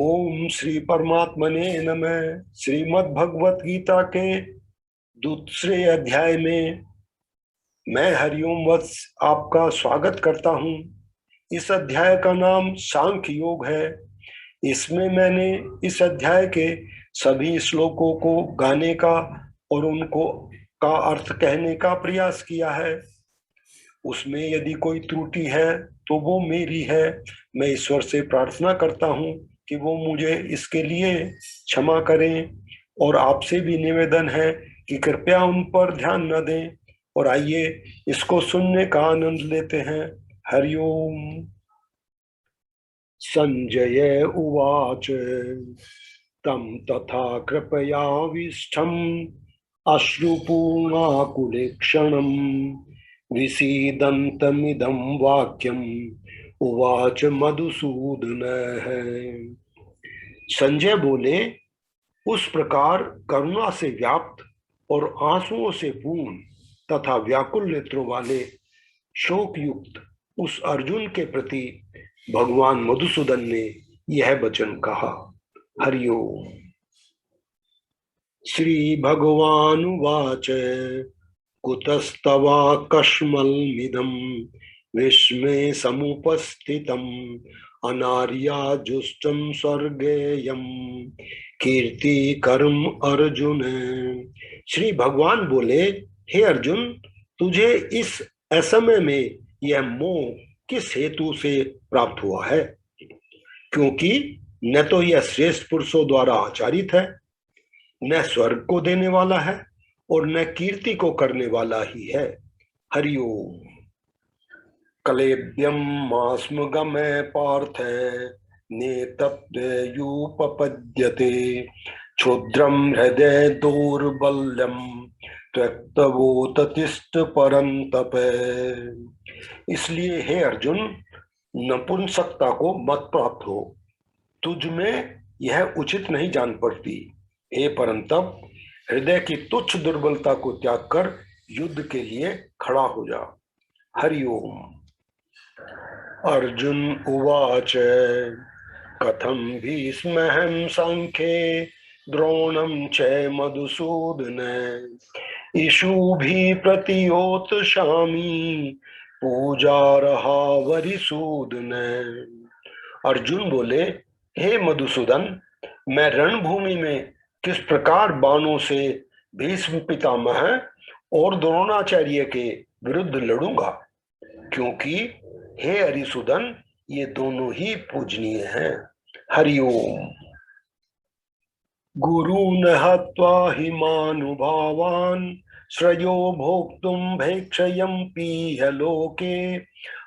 ओम श्री परमात्मने नमः। श्रीमद् भगवत गीता के दूसरे अध्याय में मैं हरिओम वत्स आपका स्वागत करता हूँ। इस अध्याय का नाम सांख्य योग है। इसमें मैंने इस अध्याय के सभी श्लोकों को गाने का और उनको का अर्थ कहने का प्रयास किया है। उसमें यदि कोई त्रुटि है तो वो मेरी है। मैं ईश्वर से प्रार्थना करता हूँ कि वो मुझे इसके लिए क्षमा करें, और आपसे भी निवेदन है कि कृपया उन पर ध्यान न दें। और आइए इसको सुनने का आनंद लेते हैं। हरिओम। संजय उवाच तम तथा कृपयाविष्ठम् अश्रुपूर्णाकुलेक्षणम् विसीदन्तमिदं वाक्यम् उवाच मधुसूदनः। संजय बोले, उस प्रकार करुणा से व्याप्त और आंसुओं से पूर्ण तथा व्याकुल नेत्रों वाले शोक युक्त उस अर्जुन के प्रति भगवान मधुसूदन ने यह वचन कहा। हरिओम। श्री भगवानुवाच कुतस्तवा कश्मलमिदं विस्मे समुपस्थितम् अनार्याजुष्टं स्वर्गेयं कीर्ति कर्म अर्जुन। श्री भगवान बोले, हे अर्जुन, तुझे इस असमय में यह मोह किस हेतु से प्राप्त हुआ है? क्योंकि न तो यह श्रेष्ठ पुरुषों द्वारा आचारित है, न स्वर्ग को देने वाला है, और न कीर्ति को करने वाला ही है। हरिओम। कलेभ्यम मास्म गमे पार्थ नेतप्युपपद्यते क्षुद्रम हृदय दौर्बल्यम त्यक्तवोततिष्ठ परंतप। इसलिए हे अर्जुन, नपुंसकता को मत प्राप्त हो। तुझ में यह उचित नहीं जान पड़ती। हे परंतप, हृदय की तुच्छ दुर्बलता को त्याग कर युद्ध के लिए खड़ा हो जा। हरिओम। अर्जुन उवाच कथम भीष्महं संख्ये द्रोणं च मधुसूदन इषुभिः प्रतियोत्स्यामि पूजार्हा वरिसूदन। अर्जुन बोले, हे मधुसूदन, मैं रणभूमि में किस प्रकार बाणों से भीष्म पितामह और द्रोणाचार्य के विरुद्ध लड़ूंगा, क्योंकि हे हरिसूदन, ये दोनों ही पूजनीय हैं। हरिओम। गुरून् हत्वा हि मानुभावान् श्रेयो भोक्तुं भैक्षयन्पीह लोके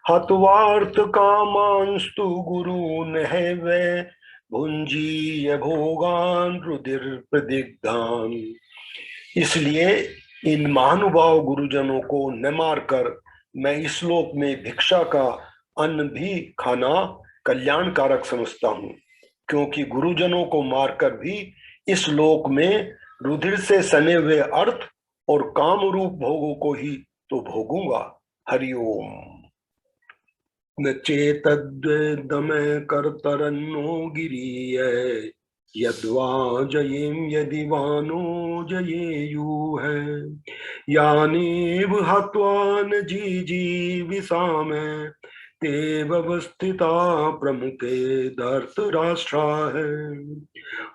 हत्वार्थ कामांस्तु गुरून् हैव भुंजीय भोगान रुधिर प्रदिग्धान। इसलिए इन महानुभाव गुरुजनों को न मारकर मैं इस लोक में भिक्षा का अन्न भी खाना कल्याणकारक समझता हूँ, क्योंकि गुरुजनों को मारकर भी इस लोक में रुधिर से सने हुए अर्थ और काम रूप भोगों को ही तो भोगूंगा। हरिओम। न चेतद्दमे कर्तरन्नो गिरीय यद्वा जयेम यदि वानो जयेयुः यानेव हत्वा न जीजीविषाम तेव अवस्थिता प्रमुखे धर्तराष्ट्रा है।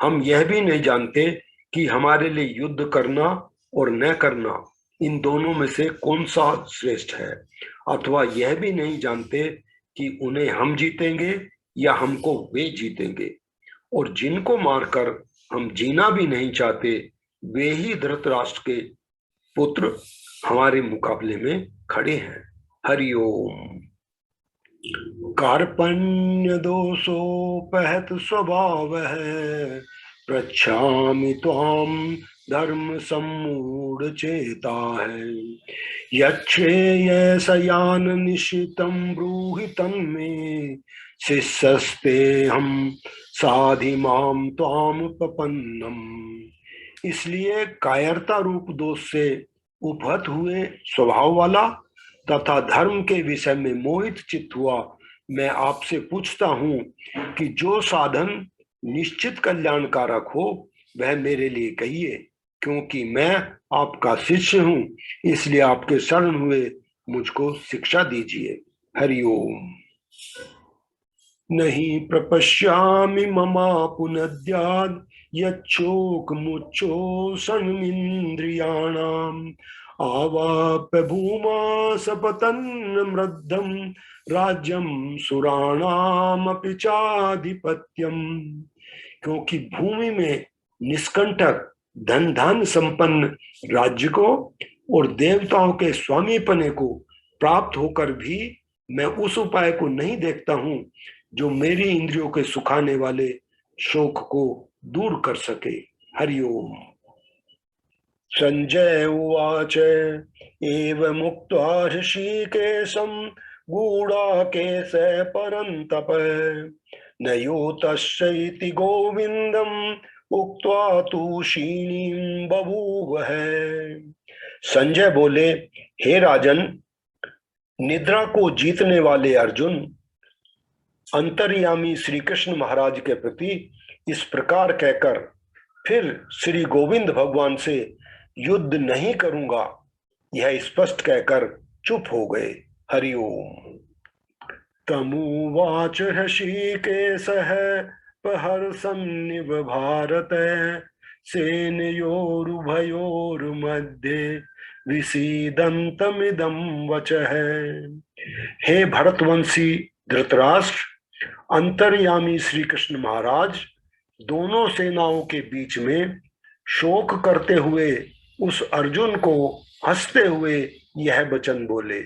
हम यह भी नहीं जानते कि हमारे लिए युद्ध करना और न करना, इन दोनों में से कौन सा श्रेष्ठ है, अथवा यह भी नहीं जानते कि उन्हें हम जीतेंगे या हमको वे जीतेंगे। और जिनको मारकर हम जीना भी नहीं चाहते, वे ही धृतराष्ट्र के पुत्र हमारे मुकाबले में खड़े हैं। हरिओम। कार्पण्य दोषोपहत स्वभाव है पृच्छामि त्वाम धर्म सम्मूढ़ चेता है यच्छेय सयान निशितम ब्रूहि तन्मे शिष्यस्ते हम साधि माम त्वाम पपन्नम। इसलिए कायरता रूप दोष से उपहत हुए स्वभाव वाला तथा धर्म के विषय में मोहित चित्त हुआ मैं आपसे पूछता हूं कि जो साधन निश्चित कल्याणकारक हो वह मेरे लिए कहिए, क्योंकि मैं आपका शिष्य हूं, इसलिए आपके शरण हुए मुझको शिक्षा दीजिए। हरिओम। नहीं प्रपश्यामि ममापुनद्याद् यच्छोकमुच्चोषणमिन्द्रियाणाम् आवाप्य भूमा सपतन्न मृद्धम राज्यम सुराणामपि चाधिपत्यम। क्योंकि भूमि में निष्कंटक धन धान संपन्न राज्य को और देवताओं के स्वामीपने को प्राप्त होकर भी मैं उस उपाय को नहीं देखता हूं जो मेरी इंद्रियों के सुखाने वाले शोक को दूर कर सके। हरिओम। संजय उवाच एव मुक्त्वा ऋषिकेशं गूढाकेश परन्तप न योतश्चैति गोविंदम उक्त्वा तु क्षीणीं बभूवः। संजय बोले, हे राजन, निद्रा को जीतने वाले अर्जुन अंतर्यामी श्री कृष्ण महाराज के प्रति इस प्रकार कहकर फिर श्री गोविंद भगवान से युद्ध नहीं करूंगा यह स्पष्ट कहकर चुप हो गए। हरिओम। तमुवाच ऋषिकेशः प्रहर्षन्निव भारत सेनयोरुभयोर्मध्ये विसीदन्तमिदं वचः। हे भरतवंशी धृतराष्ट्र, अंतर्यामी श्री कृष्ण महाराज दोनों सेनाओं के बीच में शोक करते हुए उस अर्जुन को हंसते हुए यह वचन बोले।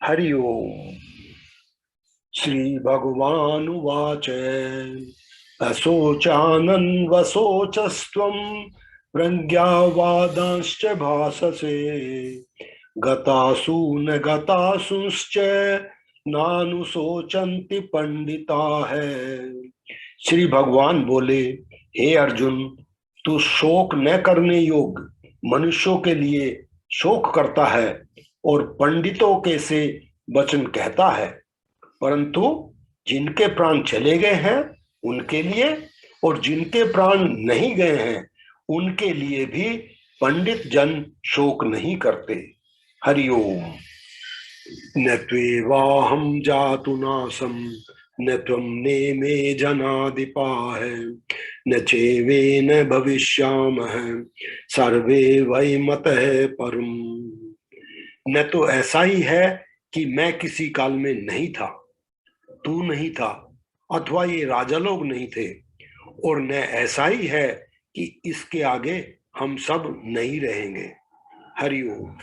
हरिओम। श्री भगवान उवाच अशोचानन वशोचस्त्वं प्रज्ञावादांश्च भाससे गतासु न गतासुश्च नानुशोचन्ति पंडिता है। श्री भगवान बोले, हे अर्जुन, तू शोक न करने योग्य मनुष्यों के लिए शोक करता है और पंडितों के से वचन कहता है, परंतु जिनके प्राण चले गए हैं उनके लिए और जिनके प्राण नहीं गए हैं उनके लिए भी पंडित जन शोक नहीं करते। हरिओम। न त्वेवाहं जातु नासं न त्वं नेमे जनाधिपाः न चैवेन भविष्यामः सर्वे वै मतः परम। न तो ऐसा ही है कि मैं किसी काल में नहीं था, तू नहीं था, अथवा ये राजा लोग नहीं थे, और न ऐसा ही है कि इसके आगे हम सब नहीं रहेंगे। हरिओम।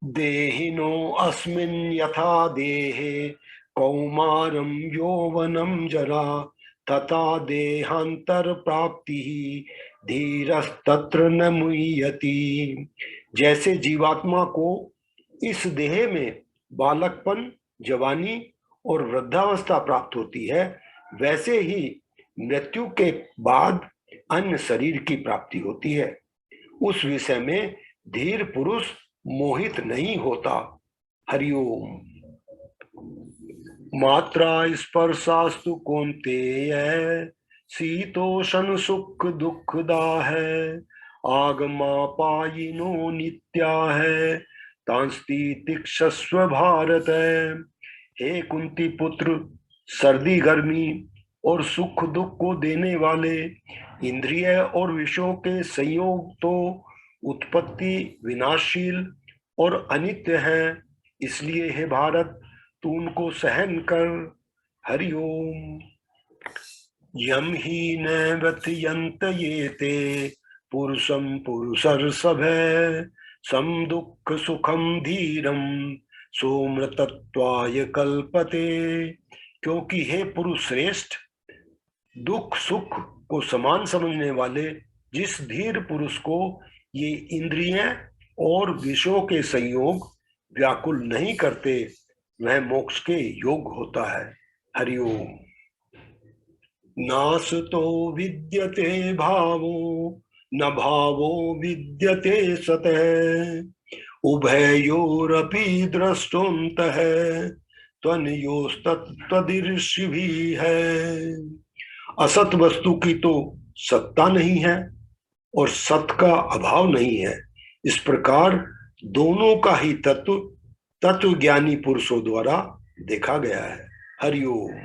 देहिनो अस्मिन् यथा देहे कौमारं यौवनं जरा तथा देहांतर प्राप्ति धीरस्तत्र न मुह्यति। जैसे जीवात्मा को इस देह में बालकपन, जवानी और वृद्धावस्था प्राप्त होती है, वैसे ही मृत्यु के बाद अन्य शरीर की प्राप्ति होती है। उस विषय में धीर पुरुष मोहित नहीं होता। हरिओम। मात्रा स्पर्शास्तु कौन्तेय शीतोषण सुख दुखदा है आगमापायिनो नित्या है तांस्ति तिक्षस्व भारत। हे कुंती पुत्र, सर्दी गर्मी और सुख दुख को देने वाले इंद्रिय और विषयों के संयोग तो उत्पत्ति विनाशशील और अनित्य है, इसलिए हे भारत तू उनको सहन कर। हरिओम। यम ही न व्यथयन्त ये ते पुरुषम पुरुषर्षभे सम दुख सुखम धीरम सोमृतत्वाय कल्पते। क्योंकि हे पुरुष श्रेष्ठ, दुख सुख को समान समझने वाले जिस धीर पुरुष को ये इंद्रियां और विषयों के संयोग व्याकुल नहीं करते वह मोक्ष के योग होता है। हरिओम। नासतो विद्यते भावो न भावो विद्यते सतः उभयोरपि द्रष्टुन्तः त्वनयोस्तत्त्वदर्शिभिः है। असत वस्तु की तो सत्ता नहीं है और सत का अभाव नहीं है। इस प्रकार दोनों का ही तत्व तत्व ज्ञानी पुरुषों द्वारा देखा गया है। हरिओम।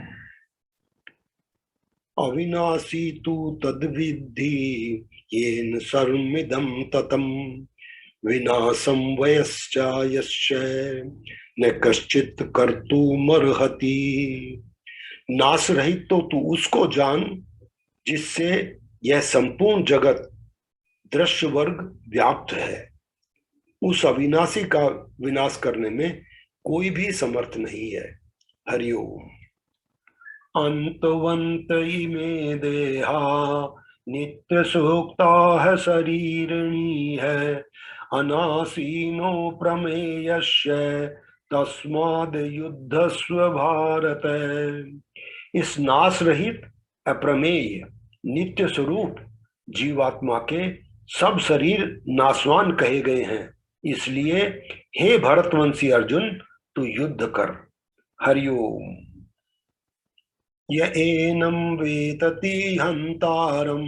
अविनाशी तु तद्विद्धि येन सर्वमिदं ततम् विनाशं वयश्चायस्य न कश्चित् कर्तुमर्हति। नाश रहित तो तू उसको जान जिससे यह संपूर्ण जगत दृश्य वर्ग व्याप्त है। उस अविनाशी का विनाश करने में कोई भी समर्थ नहीं है। हरिओम। अंतवंत इमे देहा नित्य सुक्ता है शरीरणी है अनासीनो प्रमेयस्य तस्माद युद्धस्व भारत। इस नाश रहित अप्रमेय नित्य स्वरूप जीवात्मा के सब शरीर नाशवान कहे गए हैं, इसलिए हे भरतवंशी अर्जुन तू युद्ध कर। हरिओम। य एनं वेतति हंतारं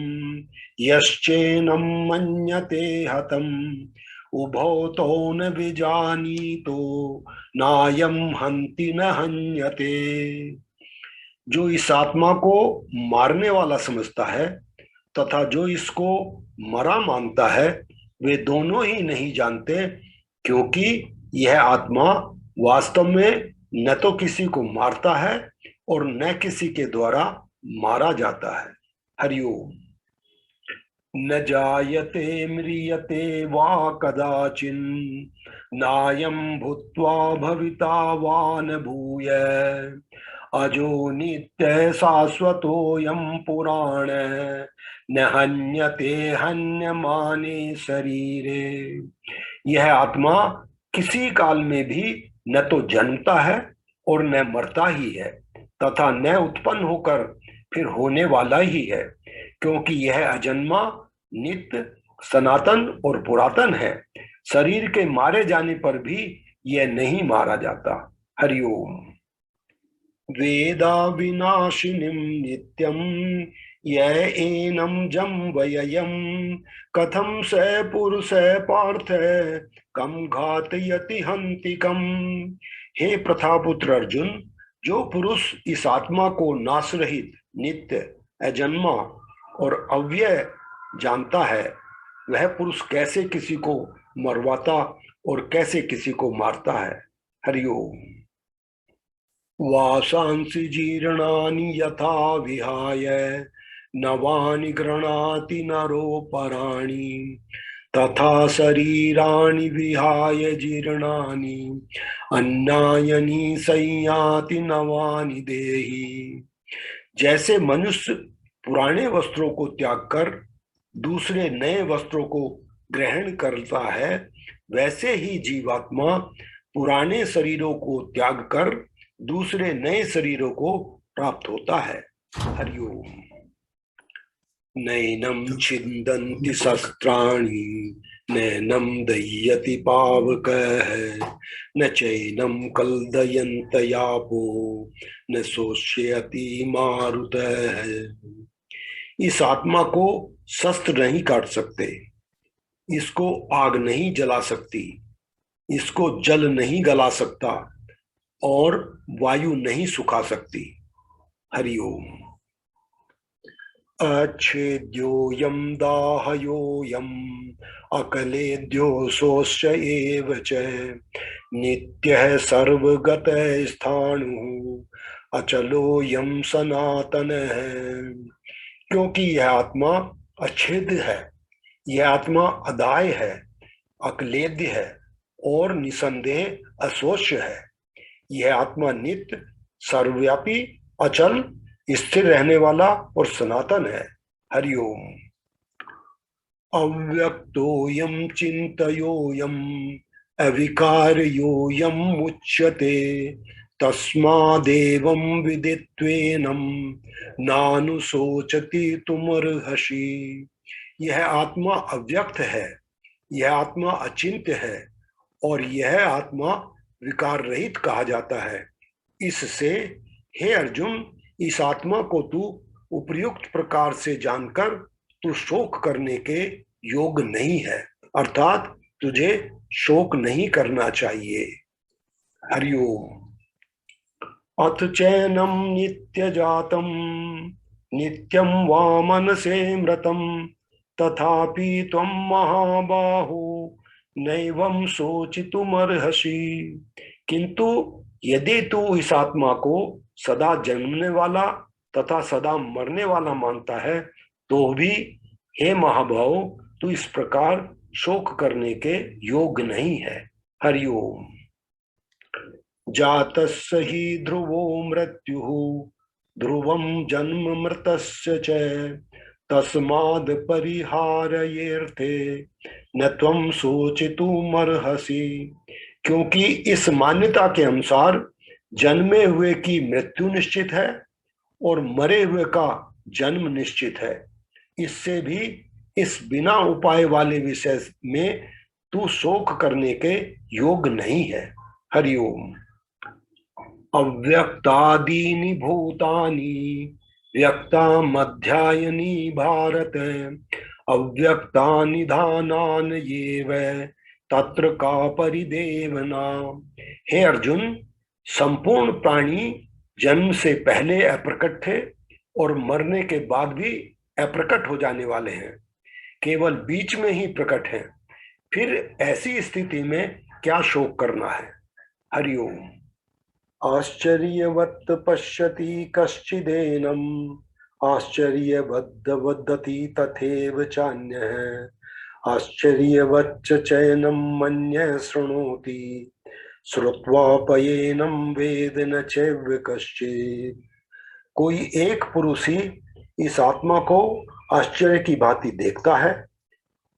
यश्चैनं मन्यते हतम् उभौ तौ न विजानीतो नायं हन्ति न हन्यते। जो इस आत्मा को मारने वाला समझता है तथा जो इसको मरा मानता है, वे दोनों ही नहीं जानते, क्योंकि यह आत्मा वास्तव में न तो किसी को मारता है और न किसी के द्वारा मारा जाता है। हरिओम। न जायते म्रियते वा कदाचिन् नायं भूत्वा भविता वा न भूय अजो नित्य शाश्वतोऽयं पुराण न हन्यते हन्यमाने शरीरे। यह आत्मा किसी काल में भी न तो जन्मता है और न मरता ही है तथा न उत्पन्न होकर फिर होने वाला ही है, क्योंकि यह अजन्मा नित्य सनातन और पुरातन है। शरीर के मारे जाने पर भी यह नहीं मारा जाता। हरिओम। वेदा विनाशिनीं नित्यं यः एनं जं व्ययं कथं स पुरुष पार्थ कम घातयति हन्तिकम्। हे प्रथापुत्र अर्जुन, जो पुरुष इस आत्मा को नाश रहित नित्य अजन्मा और अव्यय जानता है, वह पुरुष कैसे किसी को मरवाता और कैसे किसी को मारता है। हरिओम। वासांसि जीर्णानि यथा विहाय नवानि गृह्णाति नरोपराणि तथा शरीराणि विहाय जीर्णानि अन्नायनि संयाति नवानि देहि। जैसे मनुष्य पुराने वस्त्रों को त्याग कर दूसरे नए वस्त्रों को ग्रहण करता है, वैसे ही जीवात्मा पुराने शरीरों को त्याग कर दूसरे नए शरीरों को प्राप्त होता है। हरिओम। नैनं छिन्दन्ति शस्त्राणि नैनं दह्यति पावकः न चैनं कल्दयन्त यापो न शोष्यति मारुतः। इस आत्मा को शस्त्र नहीं काट सकते, इसको आग नहीं जला सकती, इसको जल नहीं गला सकता और वायु नहीं सुखा सकती। हरिओम। अच्छेद्योऽयं दाह्योऽयम् अकलेद्यो शोष्य एव च नित्यः सर्वगतः स्थाणुः अचलोऽयं सनातनः। क्योंकि यह आत्मा अच्छेद्य है, यह आत्मा अदाय है, अक्लेद्य है और निसंदेह अशोष्य है। यह आत्मा नित्य सर्वव्यापी अचल स्थिर रहने वाला और सनातन है। हरिओम। अव्यक्तोऽयं चिन्तयोऽयम् अविकार्योऽयम् उच्यते तस्मादेवं विदित्वेनं नानुशोचति तुमर्हसि। यह आत्मा अव्यक्त है, यह आत्मा अचिंत्य है और यह आत्मा विकार रहित कहा जाता है। इससे हे अर्जुन, इस आत्मा को तू उपयुक्त प्रकार से जानकर तू शोक करने के योग नहीं है, अर्थात तुझे शोक नहीं करना चाहिए। हरिओम। अथ चैनम नित्य जातम नित्यं वा मनसे मृतम तथापि त्वं महाबाहो नैवं शोचितुमर्हसि। किंतु यदि तू इस आत्मा को सदा जन्मने वाला तथा सदा मरने वाला मानता है तो भी हे महाभाव तू इस प्रकार शोक करने के योग नहीं है। हरिओम। जातस्य हि ध्रुवो मृत्युः ध्रुवं जन्म मृतस्य च तस्माद् परिहारयेऽर्थे न त्वं शोचितुमर्हसि। क्योंकि इस मान्यता के अनुसार जन्मे हुए की मृत्यु निश्चित है और मरे हुए का जन्म निश्चित है, इससे भी इस बिना उपाय वाले विषय में तू शोक करने के योग नहीं है। हरिओम। अव्यक्तादीनि भूतानि व्यक्तामध्यायनि भारत अव्यक्ता निधानान येव तत्र का परिदेवना। हे अर्जुन, संपूर्ण प्राणी जन्म से पहले अप्रकट थे और मरने के बाद भी अप्रकट हो जाने वाले हैं, केवल बीच में ही प्रकट हैं। फिर ऐसी स्थिति में क्या शोक करना है। हरिओम। आश्चर्यवत् पश्यति कश्चिदेनम् आश्चर्यवद् तथैव चान्यः आश्चर्यवच्च चैनं मन्यः शृणोति श्रुत्वापयेनं वेद न चैव कश्चित्। कोई एक पुरुष ही इस आत्मा को आश्चर्य की भांति देखता है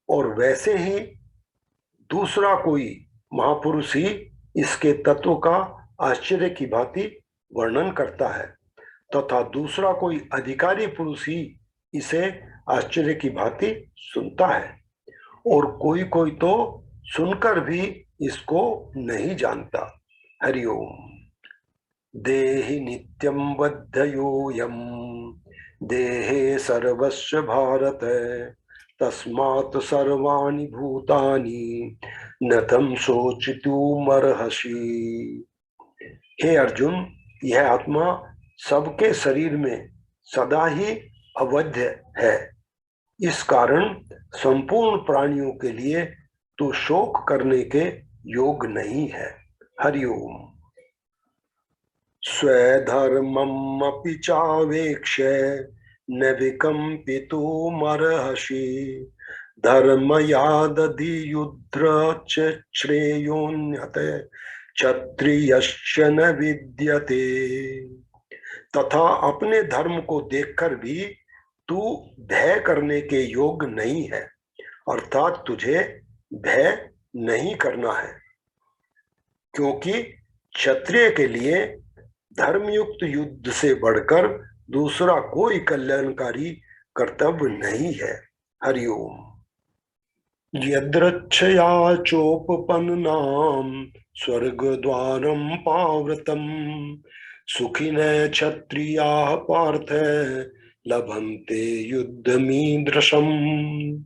और वैसे ही दूसरा कोई महापुरुष ही इसके तत्व का आश्चर्य की भांति वर्णन करता है तथा दूसरा कोई अधिकारी पुरुष ही इसे आश्चर्य की भांति सुनता है और कोई कोई तो सुनकर भी इसको नहीं जानता। हरिओम। देहि नित्यं बद्धयोऽयं देहे सर्वस्य भारत तस्मात् सर्वाणि भूतानि न तं शोचितुमर्हसि। हे अर्जुन, यह आत्मा सबके शरीर में सदा ही अवध्य है, इस कारण संपूर्ण प्राणियों के लिए तू शोक करने के योग नहीं है। हरिओम। स्वधर्ममपि चावेक्ष्य न विकम्पितुमर्हसि धर्मयादधियुद्ध च श्रेयोन्यत क्षत्रियश्च न विद्यते। तथा अपने धर्म को देखकर भी तू भय करने के योग नहीं है, अर्थात तुझे भय नहीं करना है, क्योंकि क्षत्रिय के लिए धर्मयुक्त युद्ध से बढ़कर दूसरा कोई कल्याणकारी कर्तव्य नहीं है। हरिओम। यद्रच्छया चोपपन्नाम स्वर्गद्वारं पावृतम् सुखिनः क्षत्रियाः पार्थ लभन्ते युद्धमीदृशम्।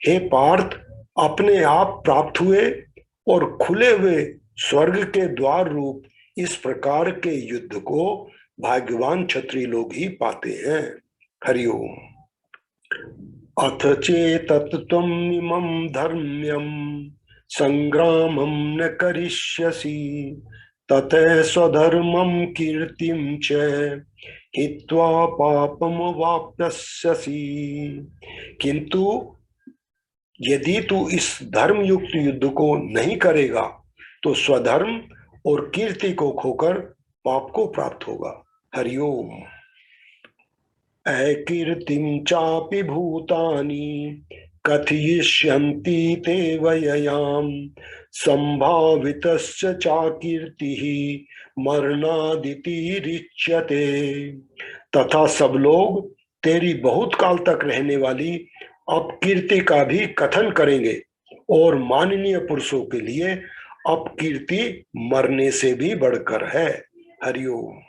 हे पार्थ, अपने आप प्राप्त हुए और खुले हुए स्वर्ग के द्वार रूप इस प्रकार के युद्ध को भाग्यवान क्षत्रिय लोग ही पाते हैं। हरिओम। अथ चेतत् त्वम् इमं धर्म्यं संग्रामं न करिष्यसि ततः स्वधर्मं कीर्तिं च हित्वा पापम वाप्स्यसि। किंतु यदि तू इस धर्म युक्त युद्ध को नहीं करेगा तो स्वधर्म और कीर्ति को खोकर पाप को प्राप्त होगा। हरिओम। अकीर्तिं चापि भूतानि कथयिष्यन्ति ते व्ययाम् संभावितस्य चाकीर्तिः मरणादिति रिच्यते। तथा सब लोग तेरी बहुत काल तक रहने वाली अपकीर्ति का भी कथन करेंगे और माननीय पुरुषों के लिए अपकीर्ति मरने से भी बढ़कर है। हरिओम।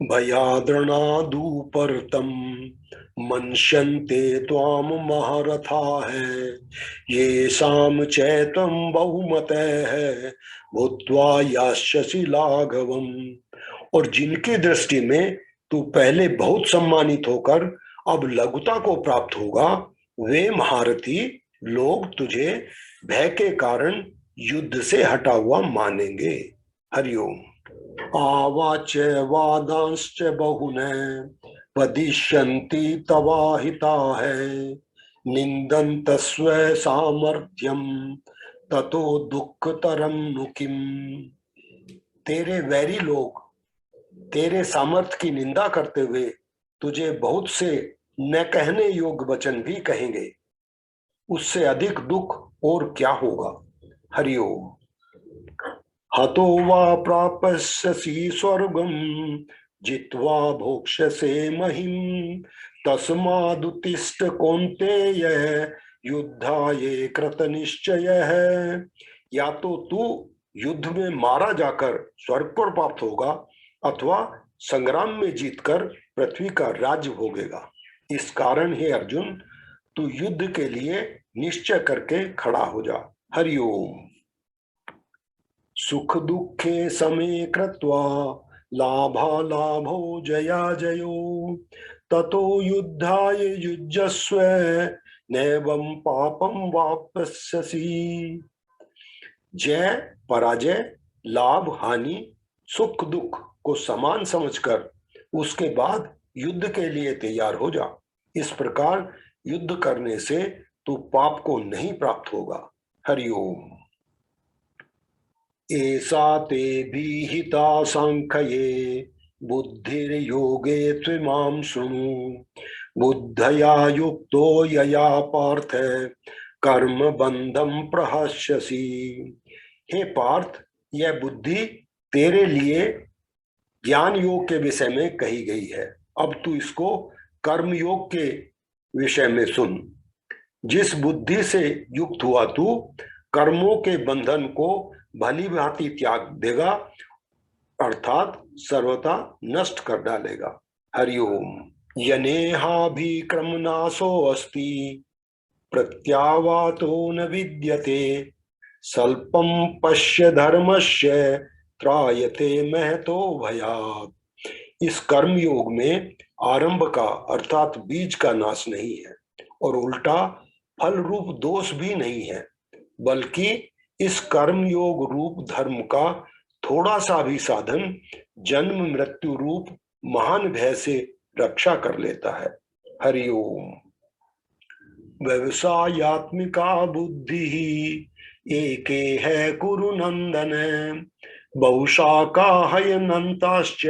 भयाद्रणादुपरतम मन्ष्यन्ते त्वाम महारथा है, ये साम चैतम बहुमत है भूत्वा यास्यसि लाघवम। और जिनकी दृष्टि में तू पहले बहुत सम्मानित होकर अब लघुता को प्राप्त होगा, वे महारथी लोग तुझे भय के कारण युद्ध से हटा हुआ मानेंगे। हरिओम। आवाच्य वादांश्च बहुने वदिष्यन्ति तवाहिता है, निंदन्त स्व सामर्थ्यम ततो दुःखतरं नु किम। तेरे वैरी लोग तेरे सामर्थ्य की निंदा करते हुए तुझे बहुत से न कहने योग्य वचन भी कहेंगे, उससे अधिक दुख और क्या होगा। हरिओम। हतो वा प्राप्स्यसि स्वर्गम जित्वा भोक्ष्यसे महिम, तस्मादुत्तिष्ठ कौन्तेय युद्धाय कृतनिश्चय है। या तो तू युद्ध में मारा जाकर स्वर्ग को प्राप्त होगा अथवा संग्राम में जीतकर पृथ्वी का राज्य भोगेगा। इस कारण हे अर्जुन, तू युद्ध के लिए निश्चय करके खड़ा हो जा। हरिओम। सुख दुखे समे कृत्वा लाभालाभो जया जयो, ततो युद्धाय युज्यस्व नैवं पापं वाप्स्यसि। जय पराजय, लाभ हानि, सुख दुख को समान समझकर उसके बाद युद्ध के लिए तैयार हो जा। इस प्रकार युद्ध करने से तू पाप को नहीं प्राप्त होगा। हरिओम। एषा ते विहिता सांख्ये बुद्धिर्योगे त्विमां शृणु, बुद्धया युक्तो यया पार्थ कर्म बंधम प्रहस्यसि। हे पार्थ, यह बुद्धि तेरे लिए ज्ञान योग के विषय में कही गई है। अब तू इसको कर्म योग के विषय में सुन। जिस बुद्धि से युक्त हुआ तू कर्मों के बंधन को भली भांति त्याग देगा, अर्थात सर्वथा नष्ट कर डालेगा। हरिओम। यनेहाभिक्रमनाशो अस्ति प्रत्यावातो न विद्यते, स्वल्पं पश्य धर्मस्य त्रायते महतो भयात्। इस कर्म योग में आरंभ का अर्थात बीज का नाश नहीं है और उल्टा फल रूप दोष भी नहीं है, बल्कि इस कर्म योग रूप धर्म का थोड़ा सा भी साधन जन्म मृत्यु रूप महान भय से रक्षा कर लेता है। हरिओम। व्यवसायत्मिका बुद्धि एके है कुरु नंदन, बहुशाखा हयनंताश्च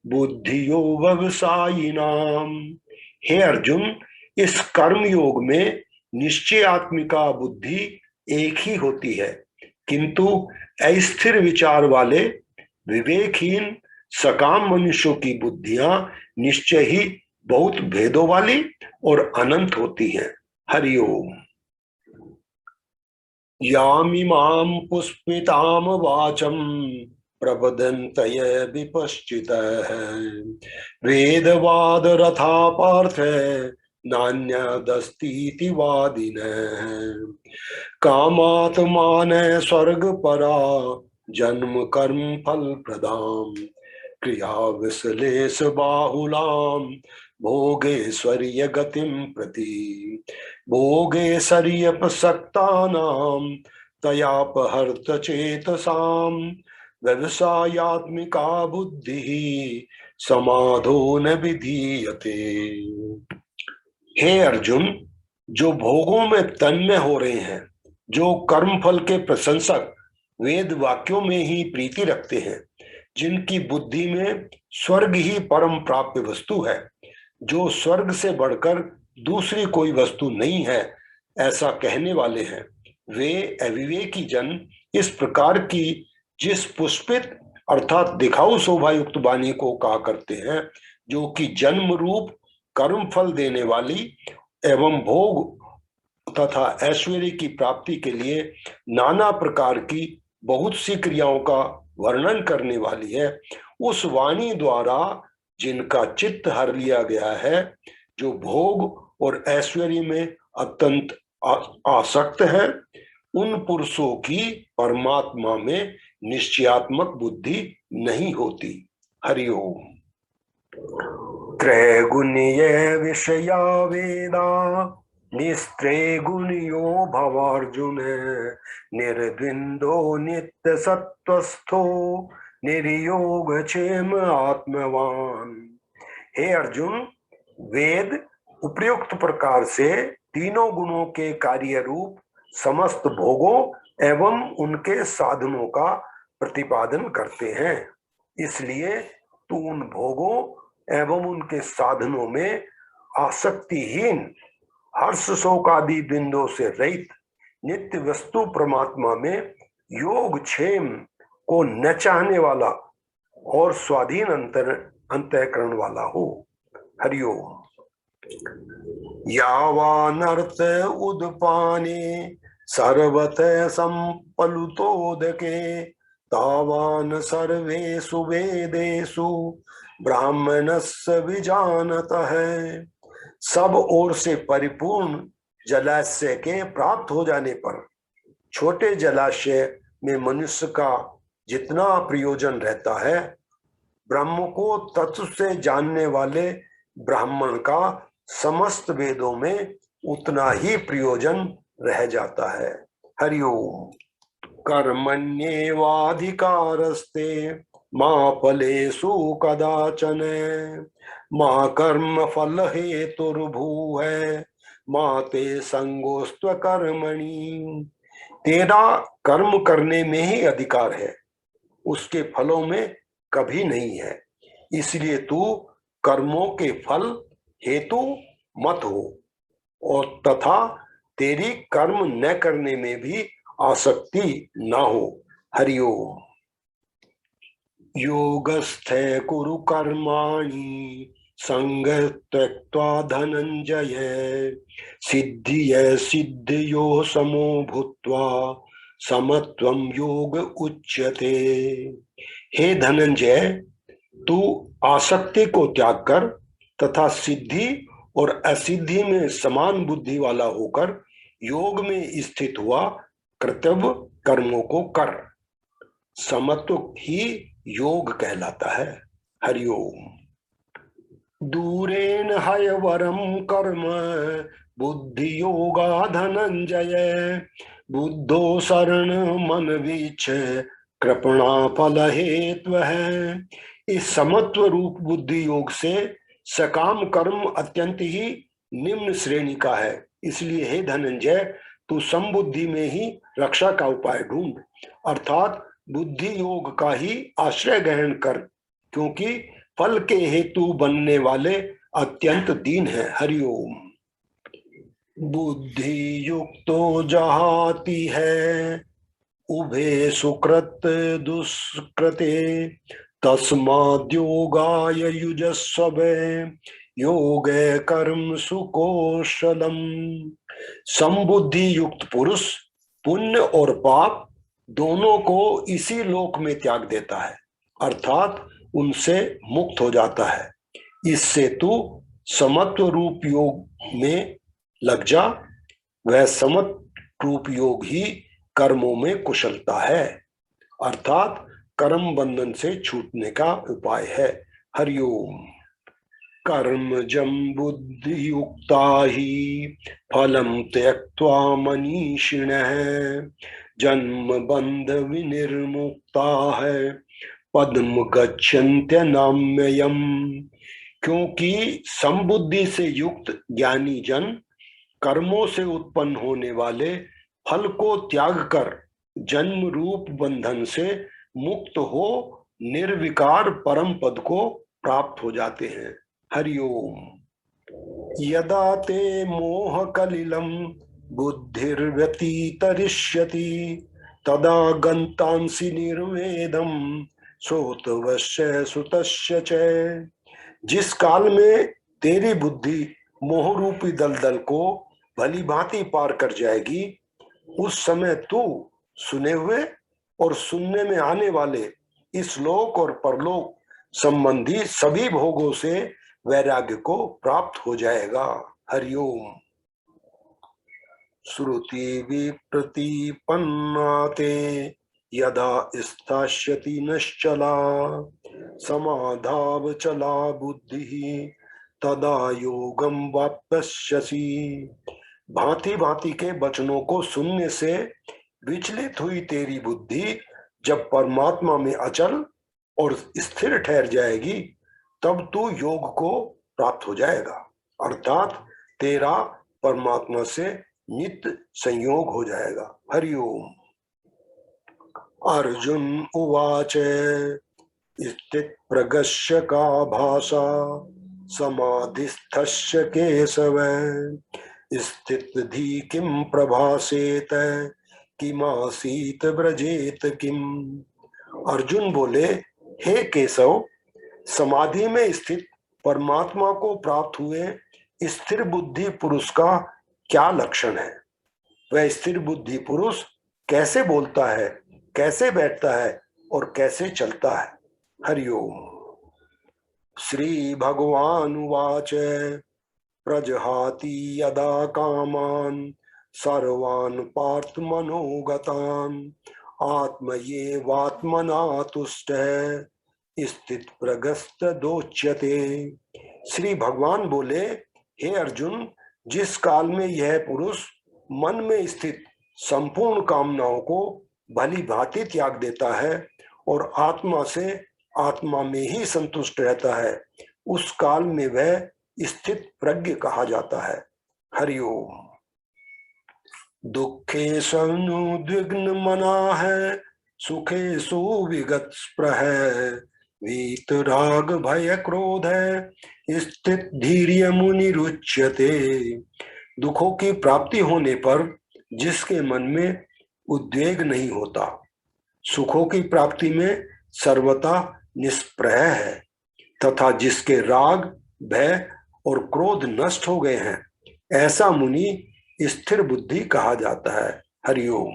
बुद्धियो व्यवसायिनाम। हे अर्जुन, इस कर्म योग में निश्चयात्मिका बुद्धि एक ही होती है, किंतु अस्थिर विचार वाले विवेकहीन सकाम मनुष्यों की बुद्धियां निश्चय ही बहुत भेदों वाली और अनंत होती हैं। हरिओम। यामिमां पुष्पिताम वाचम प्रबदन्तय विपश्चितः, वेदवाद रथा पार्थ नान्यदस्तीति वादिनः, कामात्मान स्वर्ग परा जन्म कर्म फल प्रदाम, क्रिया विश्लेष बाहुलाम भोगेश्वर्य गतिम प्रति, भोगेश्वर्य प्रसक्तानाम तयापहर्त चेतसाम, व्यवसायत्मिका बुद्धि समाधो न विधीयते। हे अर्जुन, जो भोगों में तन्मय हो रहे हैं, जो कर्मफल के प्रशंसक वेद वाक्यों में ही प्रीति रखते हैं, जिनकी बुद्धि में स्वर्ग ही परम प्राप्य वस्तु है, जो स्वर्ग से बढ़कर दूसरी कोई वस्तु नहीं है, ऐसा कहने वाले हैं, वे अविवेकी जन इस प्रकार की जिस पुष्पित अर्थात दिखाऊ शोभा युक्त वाणी को कहा करते हैं, जो कि जन्म रूप कर्म फल देने वाली एवं भोग तथा ऐश्वर्य की प्राप्ति के लिए नाना प्रकार की बहुत सी क्रियाओं का वर्णन करने वाली है, उस वाणी द्वारा जिनका चित्त हर लिया गया है, जो भोग और ऐश्वर्य में अत्यंत आसक्त है, उन पुरुषों की परमात्मा में निश्चयात्मक बुद्धि नहीं होती। हरिओम। त्रैगुण्य विषया वेदा निस्त्रैगुण्यो भवार्जुन निर्द्विन्दो नित्य सत्वस्थो निर्योगक्षेम आत्मवान। हे अर्जुन, वेद उपयुक्त प्रकार से तीनों गुणों के कार्य रूप समस्त भोगों एवं उनके साधनों का प्रतिपादन करते हैं। इसलिए तू उन भोगों एवं उनके साधनों में आसक्तिहीन, हर्ष शोक आदि द्वंद्वों से रहित नित्य वस्तु परमात्मा में योग क्षेम को न चाहने वाला और स्वाधीन अंतःकरण वाला हो। हरिओम। यावानर्थ उदपाने सर्वतः संपलुतोदके तावान सर्वेषु वेदेषु ब्राह्मणस्य विजानतः। सब ओर से परिपूर्ण जलाशय के प्राप्त हो जाने पर छोटे जलाशय में मनुष्य का जितना प्रयोजन रहता है, ब्रह्म को तत्व से जानने वाले ब्राह्मण का समस्त वेदों में उतना ही प्रयोजन रह जाता है। हरिओम। कर्मण्येवाधिकारस्ते मा फलेषु कदाचन मा कर्म फल हेतुर्भूः मा ते संगोस्त्व कर्मणि। तेरा कर्म करने में ही अधिकार है, उसके फलों में कभी नहीं है। इसलिए तू कर्मों के फल हेतु मत हो और तथा तेरी कर्म न करने में भी आसक्ति न हो। हरिओम। योगस्थे कुरु कर्माणि संग त्यक्त्वा धनंजय सिद्धिय सिद्धियो समो भूत्वा समत्वम योग उच्यते। हे धनंजय, तू आसक्ति को त्याग कर तथा सिद्धि और असिद्धि में समान बुद्धि वाला होकर योग में स्थित हुआ कर्तव्य कर्मों को कर। समत्व ही योग कहलाता है। हरिओम। दूरेन हयवरम कर्म बुद्धि योगा धनंजय बुद्धो शरण मन वीच कृपणा फल हेतु है। इस समत्व रूप बुद्धि योग से सकाम कर्म अत्यंत ही निम्न श्रेणी का है। इसलिए हे धनंजय, तू समबुद्धि में ही रक्षा का उपाय ढूंढ, अर्थात बुद्धि योग का ही आश्रय ग्रहण कर, क्योंकि फल के हेतु बनने वाले अत्यंत दीन है। हरिओम। बुद्धि युक्तो जहाती है उभे सुकृत दुष्कृते तस्माद्योगाय युजस्व योग कर्म सुकौशलम। समबुद्धि युक्त पुरुष पुण्य और पाप दोनों को इसी लोक में त्याग देता है, अर्थात उनसे मुक्त हो जाता है। इससे तू समत्व रूप योग में लग जा। वह समत्व रूप योग ही कर्मों में कुशलता है, अर्थात कर्म बंधन से छूटने का उपाय है। हरिओम। कर्मजं बुद्धि युक्ता ही फलम त्यक्त्वा मनीषिणः जन्म बंध विनिर्मुक्ता है पद्म गच्छन्त्यनाम्ययम्। क्योंकि समबुद्धि से युक्त ज्ञानी जन कर्मों से उत्पन्न होने वाले फल को त्याग कर जन्म रूप बंधन से मुक्त हो निर्विकार परम पद को प्राप्त हो जाते हैं। हरिओम। यदा ते मोह कलिलम बुद्धिर्व्यतितरिष्यति तदा गन्तांसि निर्वेदम श्रोतवस्य सुतस्य च। जिस काल में तेरी बुद्धि मोह रूपी दलदल को भली भांति पार कर जाएगी, उस समय तू सुने हुए और सुनने में आने वाले इस लोक और परलोक संबंधी सभी भोगों से वैराग्य को प्राप्त हो जाएगा। हरिओम। श्रुति विप्रतिपन्नाते यदा स्थास्यति निश्चला समाधावचला बुद्धिः तदा योगम वाप्स्यसि। भांति भांति के वचनों को सुनने से विचलित हुई तेरी बुद्धि जब परमात्मा में अचल और स्थिर ठहर जाएगी तब तू योग को प्राप्त हो जाएगा, अर्थात तेरा परमात्मा से नित्य संयोग हो जाएगा। हरिओम। अर्जुन उवाच स्थित प्रगस्य का भाषा समाधिस्थस्य केशव स्थित धी किम प्रभासेत किमासीत व्रजेत किम। अर्जुन बोले, हे केशव, समाधि में स्थित परमात्मा को प्राप्त हुए स्थिर बुद्धि पुरुष का क्या लक्षण है? वह स्थिर बुद्धि पुरुष कैसे बोलता है, कैसे बैठता है और कैसे चलता है? हरिओम। श्री भगवान उवाच प्रजहाति यदा कामान सर्वान् पार्थ मनोगतान् आत्मयेवात्मना तुष्टः स्थित प्रगस्त दोच्यते। श्री भगवान बोले, हे अर्जुन, जिस काल में यह पुरुष मन में स्थित संपूर्ण कामनाओं को भली भांति त्याग देता है और आत्मा से आत्मा में ही संतुष्ट रहता है, उस काल में वह स्थित प्रज्ञ कहा जाता है। हरिओम। दुखे सनुद्विग्न मना है सुखे सुविगत स्पृह वीत राग भय क्रोध है स्थित धीर्य मुनि रुच्यते। दुखों की प्राप्ति होने पर जिसके मन में उद्वेग नहीं होता, सुखों की प्राप्ति में सर्वथा निष्प्रह है तथा जिसके राग भय और क्रोध नष्ट हो गए हैं, ऐसा मुनि स्थिर बुद्धि कहा जाता है। हरिओम।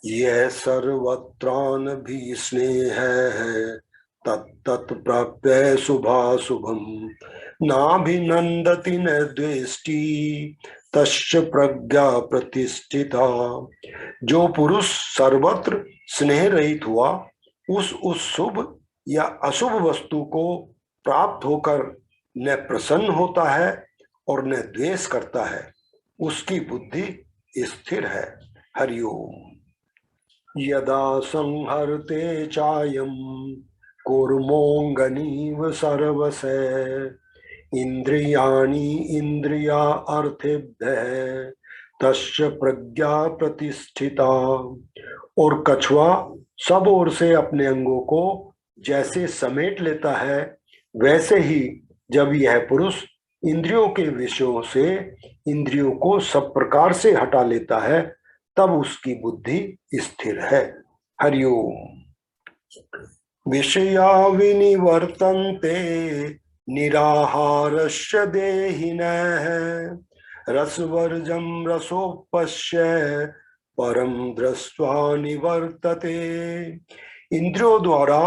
यह सर्वत्रान भी स्नेह है तत्त प्राप्य शुभाशुभम नाभिनंदति न द्वेष्टि तश्च प्रज्ञा प्रतिष्ठिता। जो पुरुष सर्वत्र स्नेह रहित हुआ उस शुभ या अशुभ वस्तु को प्राप्त होकर न प्रसन्न होता है और न द्वेष करता है, उसकी बुद्धि स्थिर है। हरिओम। यदा संहरते चायम कूर्मोऽङ्गनीव सर्वस्य इंद्रियाणि इंद्रिया अर्थेभ्यः तस्य प्रज्ञा प्रतिष्ठिता। और कछुआ सब ओर से अपने अंगों को जैसे समेट लेता है, वैसे ही जब यह पुरुष इंद्रियों के विषयों से इंद्रियों को सब प्रकार से हटा लेता है, तब उसकी बुद्धि स्थिर है। हरिओम। विषया विनिवर्तन्ते निराहारस्य देहिनः रसवर्जं रसोपश्य परम दृष्ट्वा निवर्तते। इंद्रियों द्वारा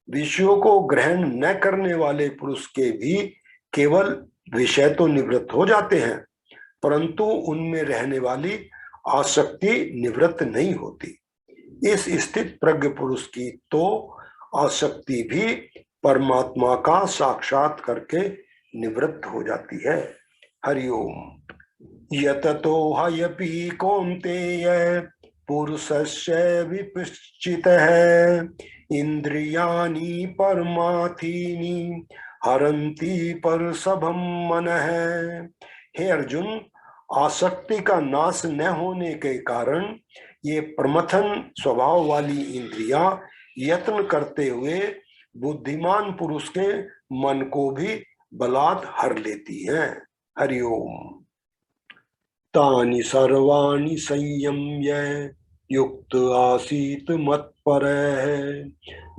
विषयों को ग्रहण न करने वाले पुरुष के भी केवल विषय तो निवृत्त हो जाते हैं, परंतु उनमें रहने वाली आसक्ति निवृत्त नहीं होती। इस स्थित प्रज्ञ पुरुष की तो आसक्ति भी परमात्मा का साक्षात करके निवृत्त हो जाती है। हरिओम। यततो हयपि कौन्तेय पुरुषस्य विपश्चितः इंद्रियाणि परमार्थीनि हरन्ति परसभं मनः। हे अर्जुन, आसक्ति का नाश न होने के कारण ये प्रमथन स्वभाव वाली इंद्रियां यत्न करते हुए बुद्धिमान पुरुष के मन को भी बलात् हर लेती हैं। हरिओम। तानि सर्वाणि संयम्य युक्त आसीत मत्परः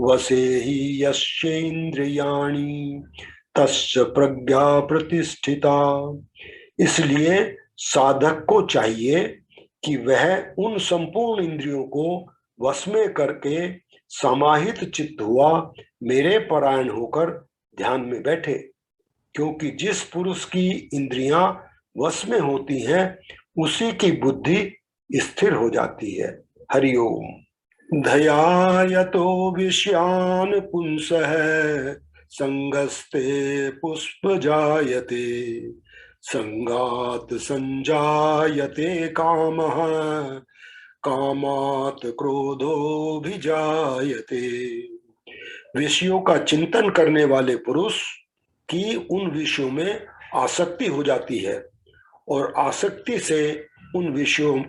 वसे हि यस्य इंद्रियाणि तस्य प्रज्ञा प्रतिष्ठिता। इसलिए साधक को चाहिए कि वह उन संपूर्ण इंद्रियों को वश में करके समाहित चित्त हुआ मेरे परायण होकर ध्यान में बैठे, क्योंकि जिस पुरुष की इंद्रियां वश में होती हैं उसी की बुद्धि स्थिर हो जाती है। हरिओम। धयायतो विषयान पुंसः संगस्ते पुष्प जायते संगात संजायते कामः कामात क्रोधो भी जायते। विषयों का चिंतन करने वाले पुरुष की उन विषयों में आसक्ति हो जाती है और आसक्ति से उन विषयों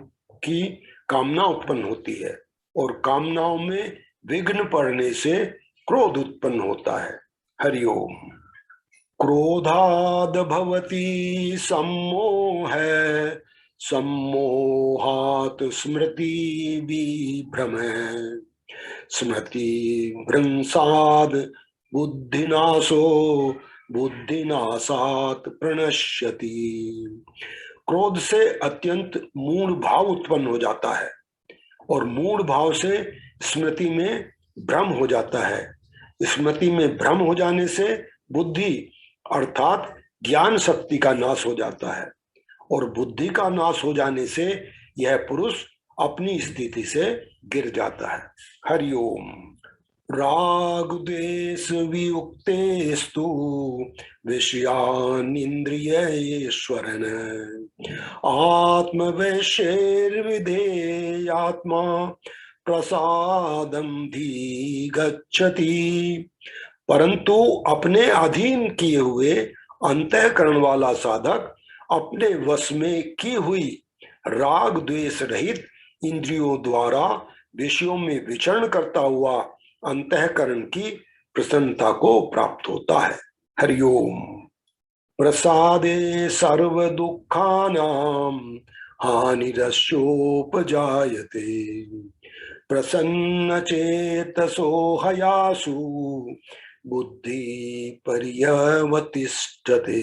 की कामना उत्पन्न होती है और कामनाओं में विघ्न पड़ने से क्रोध उत्पन्न होता है। हरिओम। क्रोधाद भवति सम्मोह सम्मोहात् स्मृति विभ्रम स्मृति भ्रंसाद बुद्धिनाशो बुद्धिनाशात प्रणश्यति। क्रोध से अत्यंत मूढ़ भाव उत्पन्न हो जाता है और मूढ़ भाव से स्मृति में भ्रम हो जाता है। स्मृति में भ्रम हो जाने से बुद्धि अर्थात ज्ञान शक्ति का नाश हो जाता है और बुद्धि का नाश हो जाने से यह पुरुष अपनी स्थिति से गिर जाता है। हरिओम। राग द्वेष वियुक्तेस्तु विषयान् इंद्रियेश्वरन् आत्मवैशेर्विधेयात्मा प्रसादम गच्छति। परंतु अपने अधीन किए हुए अंतःकरण वाला साधक अपने वश में की हुई राग द्वेष रहित इंद्रियों द्वारा विषयों में विचरण करता हुआ अंतःकरण की प्रसन्नता को प्राप्त होता है। हरिओम। प्रसादे सर्व दुखानां हानिरस्योपजायते प्रसन्न चेतसो हयासु बुद्धि पर्यवतिष्ठते।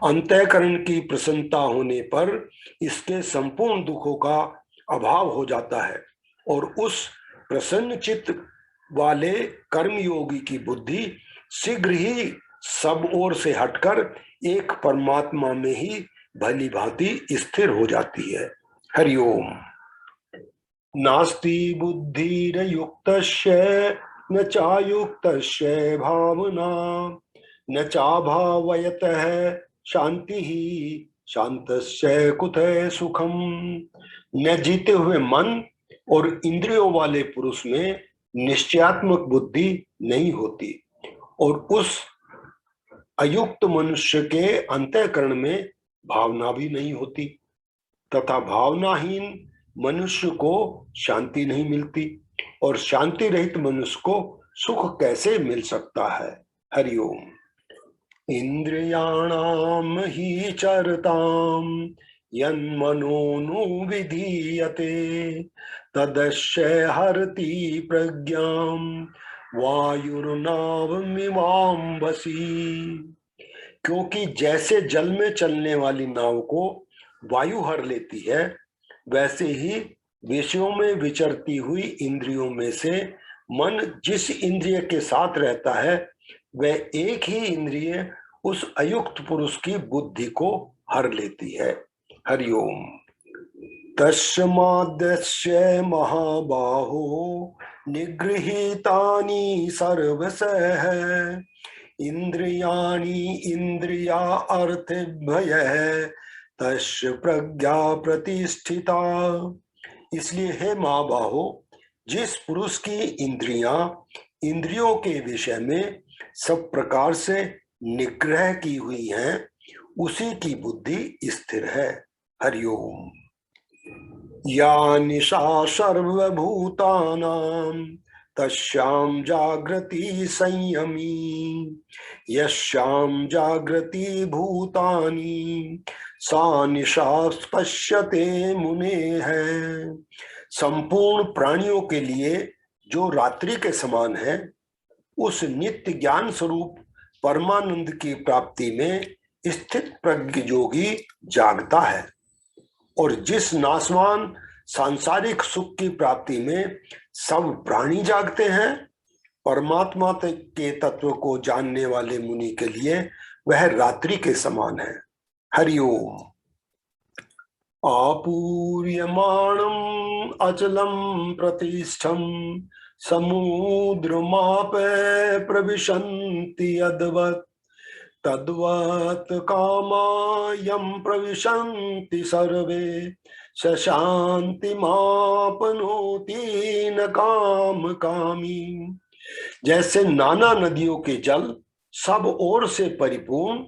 अंतःकरण की प्रसन्नता होने पर इसके संपूर्ण दुखों का अभाव हो जाता है और उस प्रसन्न चित्त वाले कर्मयोगी की बुद्धि शीघ्र ही सब ओर से हटकर एक परमात्मा में ही भली भांति स्थिर हो जाती है। हरिओम। नास्ति बुद्धिरयुक्तस्य न चायुक्तस्य भावना न चाभावयतः शांति शांतस्य कुतः सुखम। न जीते हुए मन और इंद्रियों वाले पुरुष में निश्चयात्मक बुद्धि नहीं होती और उस अयुक्त मनुष्य के अंतःकरण में भावना भी नहीं होती तथा भावनाहीन मनुष्य को शांति नहीं मिलती और शांति रहित मनुष्य को सुख कैसे मिल सकता है। हरिओम। इंद्रियाणाम ही चरताम यन्मनोनुविधीयते तदस्य हरति प्रज्ञां वायुर्नावमिवाम्भसि। क्योंकि जैसे जल में चलने वाली नाव को वायु हर लेती है, वैसे ही विषयों में विचरती हुई इंद्रियों में से मन जिस इंद्रिय के साथ रहता है वह एक ही इंद्रिय उस अयुक्त पुरुष की बुद्धि को हर लेती है। हरिओम। तस्माद्यस्य महाबाहो निगृहीतानि सर्वशः इंद्रियाणि इंद्रिया अर्थभयः तस्य प्रज्ञा प्रतिष्ठिता। इसलिए हे महाबाहो, जिस पुरुष की इंद्रियां इंद्रियों के विषय में सब प्रकार से निग्रह की हुई हैं, उसी की बुद्धि स्थिर है। हरिओम। या निशा सर्वभूतानां तस्यां जागृति संयमी यस्यां जागृति भूतानि सा निशा पश्यते मुने है। संपूर्ण प्राणियों के लिए जो रात्रि के समान है, उस नित्य ज्ञान स्वरूप परमानंद की प्राप्ति में स्थित प्रज्ञ योगी जागता है और जिस नाशवान सांसारिक सुख की प्राप्ति में सब प्राणी जागते हैं। परमात्मा के तत्व को जानने वाले मुनि के लिए वह रात्रि के समान है। हरिओम। आपूर्यमाणम् अचलम प्रतिष्ठम समुद्रमाप प्रविशन्ति यद्वत् तद्वत् कामायं प्रविशन्ति सर्वे स शान्तिमाप्नोति न काम कामी। जैसे नाना नदियों के जल सब ओर से परिपूर्ण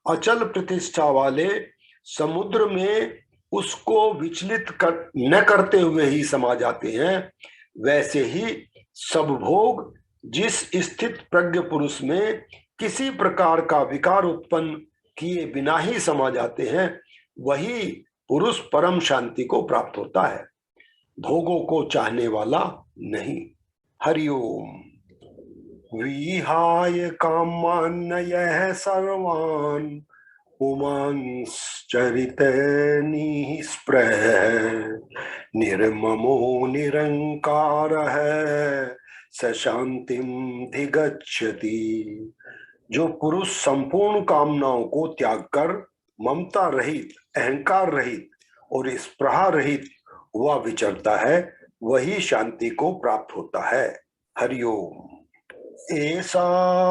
अचल प्रतिष्ठा वाले समुद्र में उसको विचलित न करते हुए ही समा जाते हैं, वैसे ही सब भोग जिस स्थित प्रज्ञ पुरुष में किसी प्रकार का विकार उत्पन्न किए बिना ही समा जाते हैं, वही पुरुष परम शांति को प्राप्त होता है, भोगों को चाहने वाला नहीं। हरिओम। विहाय कामान्ययः सर्वान् पुमांश्चरित निःस्पृहः निर्ममो निरंकारः स शांतिं धिगच्छति। जो पुरुष संपूर्ण कामनाओं को त्याग कर ममता रहित, अहंकार रहित और स्पृहा रहित हुआ विचरता है, वही शांति को प्राप्त होता है। हरिओम। ऐसा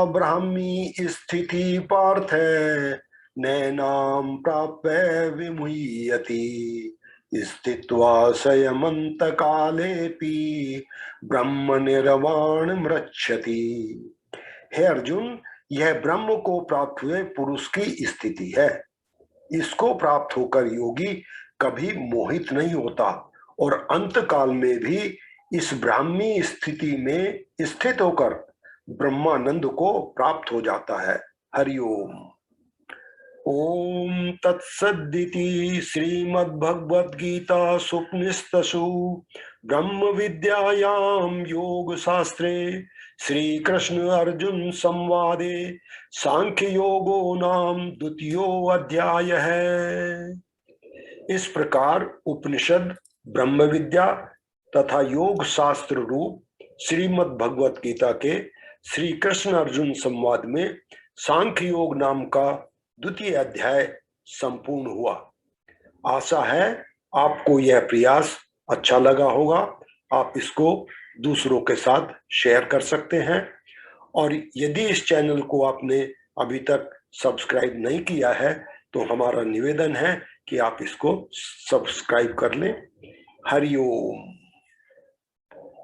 ब्राह्मी स्थिति पार्थ नैनां प्राप्य विमुह्यति स्थित्वा संयमन्त कालेपि ब्रह्म निर्वाण मृच्छति। हे अर्जुन, यह ब्रह्म को प्राप्त हुए पुरुष की स्थिति है। इसको प्राप्त होकर योगी कभी मोहित नहीं होता और अंत काल में भी इस ब्राह्मी स्थिति में स्थित होकर ब्रह्मानंद को प्राप्त हो जाता है। हरिओम। ओम तत्सदिति श्रीमद्भगवद्गीता सुपनिषत्सु ब्रह्म विद्यायां योग शास्त्रे श्री कृष्ण अर्जुन संवादे सांख्य योगो नाम द्वितीयो अध्याय है। इस प्रकार उपनिषद, ब्रह्म विद्या तथा योग शास्त्र रूप श्रीमद् भगवत गीता के श्री कृष्ण अर्जुन संवाद में सांख्य योग नाम का द्वितीय अध्याय संपूर्ण हुआ। आशा है आपको यह प्रयास अच्छा लगा होगा। आप इसको दूसरों के साथ शेयर कर सकते हैं और यदि इस चैनल को आपने अभी तक सब्सक्राइब नहीं किया है तो हमारा निवेदन है कि आप इसको सब्सक्राइब कर लें। हरिओम।